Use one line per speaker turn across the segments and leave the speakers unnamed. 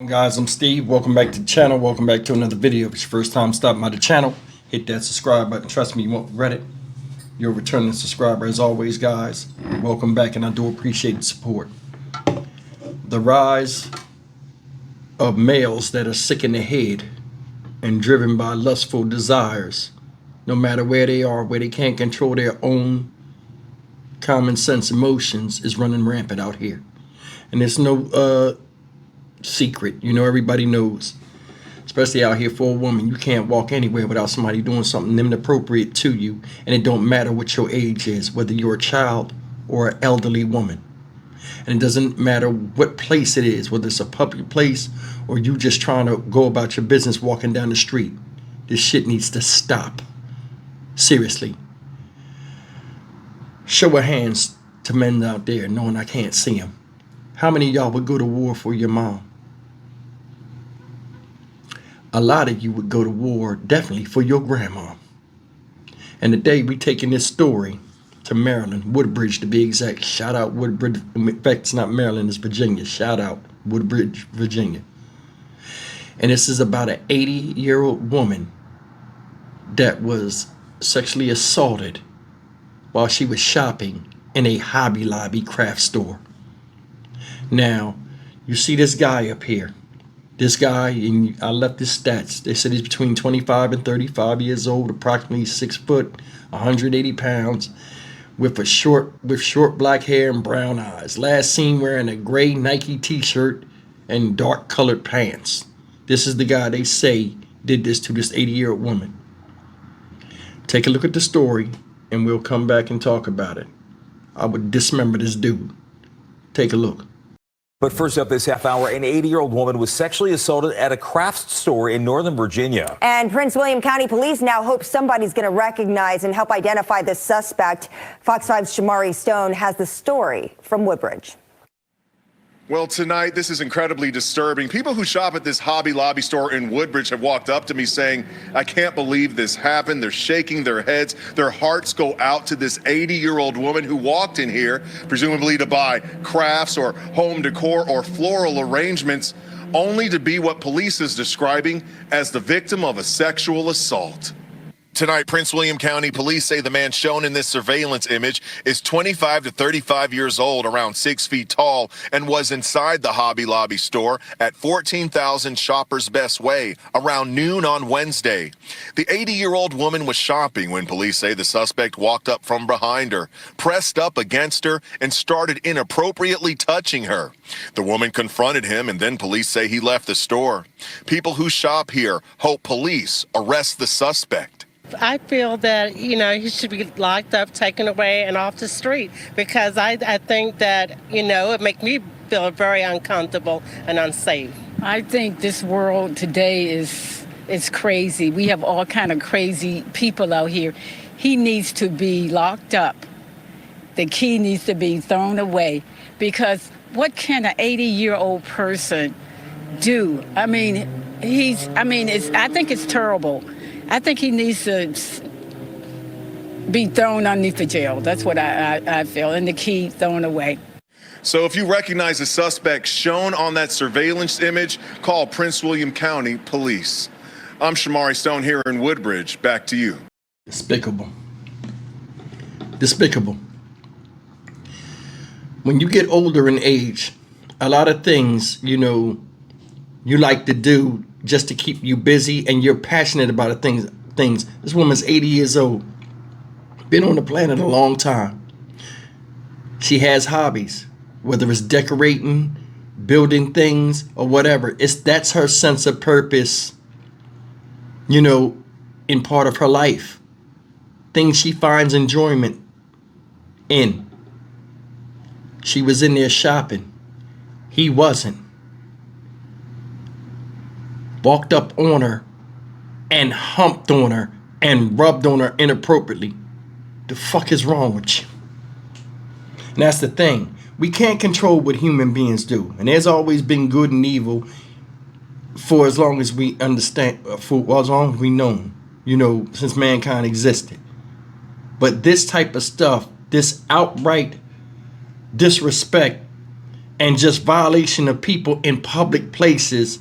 Guys, I'm Steve. Welcome back to the channel. Welcome back to another video. If it's your first time stopping by the channel, hit that subscribe button. Trust me, you won't regret it. You're a returning subscriber as always, guys. Welcome back, and I do appreciate the support. The rise of males that are sick in the head and driven by lustful desires, no matter where they are, where they can't control their own common sense emotions, is running rampant out here. And there's no secret. Everybody knows, especially out here for a woman, you can't walk anywhere without somebody doing something inappropriate to you, and it don't matter what your age is, whether you're a child or an elderly woman. And it doesn't matter what place it is, whether it's a public place or you just trying to go about your business walking down the street. This shit needs to stop. Seriously. Show of hands to men out there knowing I can't see them. How many of y'all would go to war for your mom? A lot of you would go to war definitely for your grandma. And today we taking this story to Maryland, Woodbridge to be exact. Shout out Woodbridge. In fact, it's not Maryland, it's Virginia. Shout out Woodbridge, Virginia. And this is about an 80-year-old woman that was sexually assaulted while she was shopping in a Hobby Lobby craft store. Now, you see this guy up here. This guy, and I left his stats. They said he's between 25 and 35 years old, approximately 6 foot, 180 pounds, with short black hair and brown eyes. Last seen wearing a gray Nike t-shirt and dark colored pants. This is the guy they say did this to this 80-year-old woman. Take a look at the story, and we'll come back and talk about it. I would dismember this dude. Take a look.
But first up this half hour, an 80-year-old woman was sexually assaulted at a craft store in Northern Virginia.
And Prince William County Police now hope somebody's going to recognize and help identify the suspect. Fox 5's Shamari Stone has the story from Woodbridge.
Well, tonight, this is incredibly disturbing. People who shop at this Hobby Lobby store in Woodbridge have walked up to me saying, I can't believe this happened. They're shaking their heads. Their hearts go out to this 80-year-old woman who walked in here, presumably to buy crafts or home decor or floral arrangements, only to be what police is describing as the victim of a sexual assault. Tonight, Prince William County Police say the man shown in this surveillance image is 25 to 35 years old, around 6 feet tall, and was inside the Hobby Lobby store at 14,000 Shoppers Best Way around noon on Wednesday. The 80-year-old woman was shopping when police say the suspect walked up from behind her, pressed up against her, and started inappropriately touching her. The woman confronted him, and then police say he left the store. People who shop here hope police arrest the suspect.
I feel that, he should be locked up, taken away, and off the street, because I think that, it makes me feel very uncomfortable and unsafe.
I think this world today is crazy. We have all kind of crazy people out here. He needs to be locked up. The key needs to be thrown away, because what can an 80-year-old person do? I think it's terrible. I think he needs to be thrown underneath the jail. That's what I feel, and the key thrown away.
So if you recognize the suspect shown on that surveillance image, call Prince William County Police. I'm Shamari Stone here in Woodbridge. Back to you.
Despicable. Despicable. When you get older in age, a lot of things, you like to do just to keep you busy, and you're passionate about things. This woman's 80 years old, been on the planet a long time. She has hobbies, whether it's decorating, building things, or whatever. That's her sense of purpose, in part of her life. Things she finds enjoyment in. She was in there shopping. He wasn't. Walked up on her and humped on her and rubbed on her inappropriately. The fuck is wrong with you? And that's the thing. We can't control what human beings do. And there's always been good and evil for as long as we understand, for as long as we know, since mankind existed. But this type of stuff, this outright disrespect, and just violation of people in public places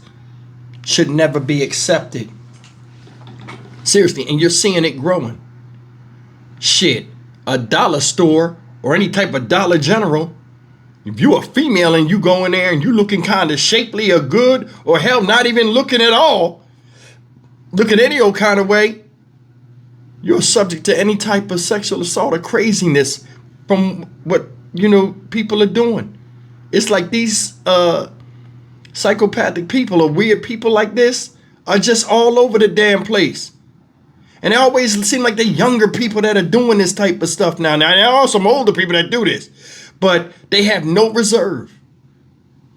should never be accepted. Seriously, and you're seeing it growing. Shit, a dollar store or any type of Dollar General, if you a female and you go in there and you looking kind of shapely or good, or hell, not even looking at all, looking any old kind of way, you're subject to any type of sexual assault or craziness from what, people are doing. It's like these psychopathic people or weird people like this are just all over the damn place. And they always seem like they're younger people that are doing this type of stuff now. Now, there are some older people that do this, but they have no reserve.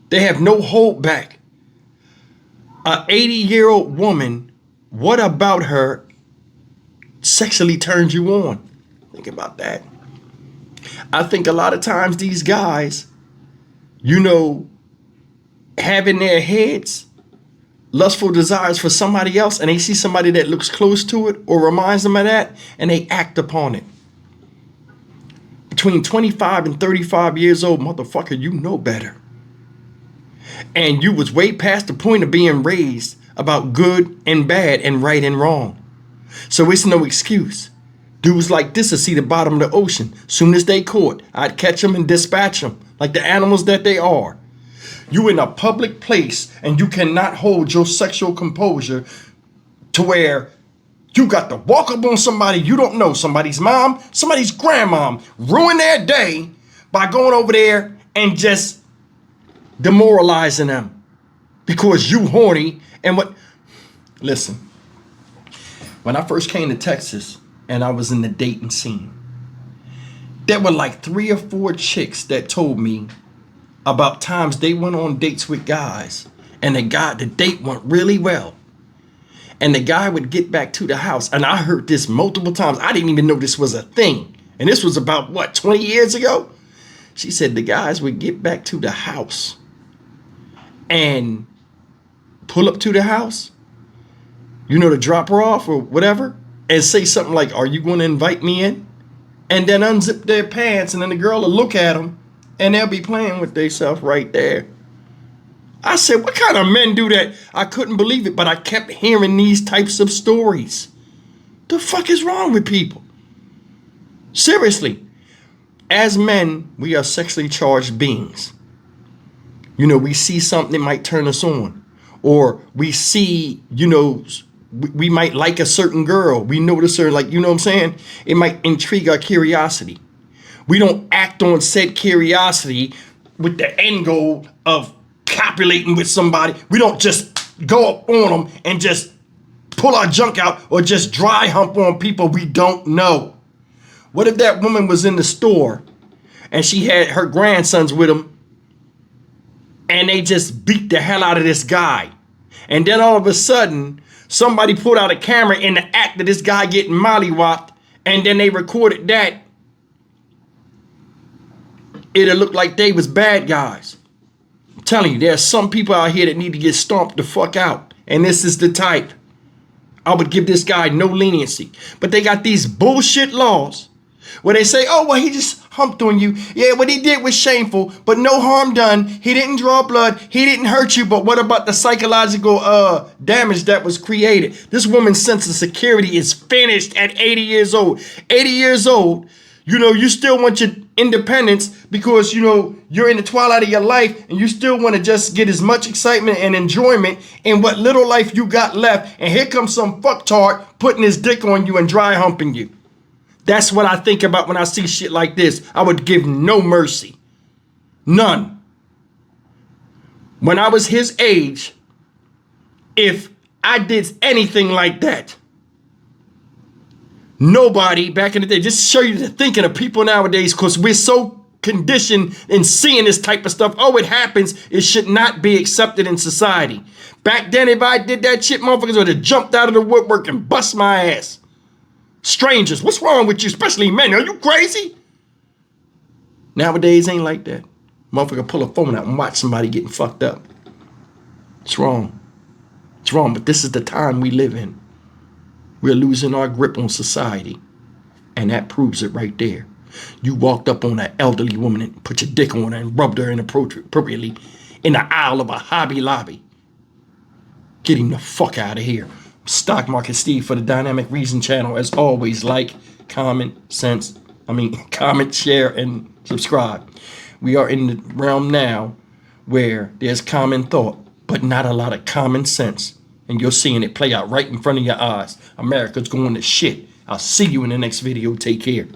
They have no hold back. A 80-year-old woman, what about her sexually turns you on? Think about that. I think a lot of times these guys, have in their heads lustful desires for somebody else, and they see somebody that looks close to it or reminds them of that, and they act upon it. Between 25 and 35 years old, motherfucker, you know better. And you was way past the point of being raised about good and bad and right and wrong. So it's no excuse. Dudes like this will see the bottom of the ocean. Soon as they caught, I'd catch them and dispatch them like the animals that they are. You in a public place and you cannot hold your sexual composure to where you got to walk up on somebody you don't know, somebody's mom, somebody's grandmom, ruin their day by going over there and just demoralizing them because you horny. And listen, when I first came to Texas and I was in the dating scene, there were like 3 or 4 chicks that told me about times they went on dates with guys and the date went really well. And the guy would get back to the house. And I heard this multiple times. I didn't even know this was a thing. And this was about 20 years ago? She said the guys would get back to the house and pull up to the house, to drop her off or whatever, and say something like, "Are you going to invite me in?" And then unzip their pants, and then the girl will look at them, and they'll be playing with themselves right there. I said, what kind of men do that? I couldn't believe it, but I kept hearing these types of stories. The fuck is wrong with people? Seriously. As men, we are sexually charged beings. We see something that might turn us on. Or we see, we might like a certain girl. We notice her, like, what I'm saying? It might intrigue our curiosity. We don't act on said curiosity with the end goal of copulating with somebody. We don't just go up on them and just pull our junk out or just dry hump on people we don't know. What if that woman was in the store and she had her grandsons with them and they just beat the hell out of this guy? And then all of a sudden, somebody pulled out a camera in the act of this guy getting mollywopped, and then they recorded that. It'll look like they was bad guys. I'm telling you, there's some people out here that need to get stomped the fuck out. And this is the type. I would give this guy no leniency. But they got these bullshit laws where they say, oh, well, he just humped on you. Yeah, what he did was shameful, but no harm done. He didn't draw blood. He didn't hurt you. But what about the psychological damage that was created? This woman's sense of security is finished at 80 years old. 80 years old. You still want your independence because, you're in the twilight of your life and you still want to just get as much excitement and enjoyment in what little life you got left. And here comes some fucktard putting his dick on you and dry humping you. That's what I think about when I see shit like this. I would give no mercy. None. When I was his age, if I did anything like that, nobody back in the day, just to show you the thinking of people nowadays, because we're so conditioned in seeing this type of stuff. Oh, it happens. It should not be accepted in society. Back then, if I did that shit, motherfuckers would have jumped out of the woodwork and bust my ass. Strangers, what's wrong with you? Especially men. Are you crazy? Nowadays ain't like that. Motherfucker pull a phone out and watch somebody getting fucked up. It's wrong. It's wrong, but this is the time we live in. We're losing our grip on society. And that proves it right there. You walked up on an elderly woman and put your dick on her and rubbed her inappropriately in the aisle of a Hobby Lobby. Get him the fuck out of here. Stock Market Steve for the Dynamic Reason channel. As always, like, comment, share, and subscribe. We are in the realm now where there's common thought, but not a lot of common sense. And you're seeing it play out right in front of your eyes. America's going to shit. I'll see you in the next video. Take care.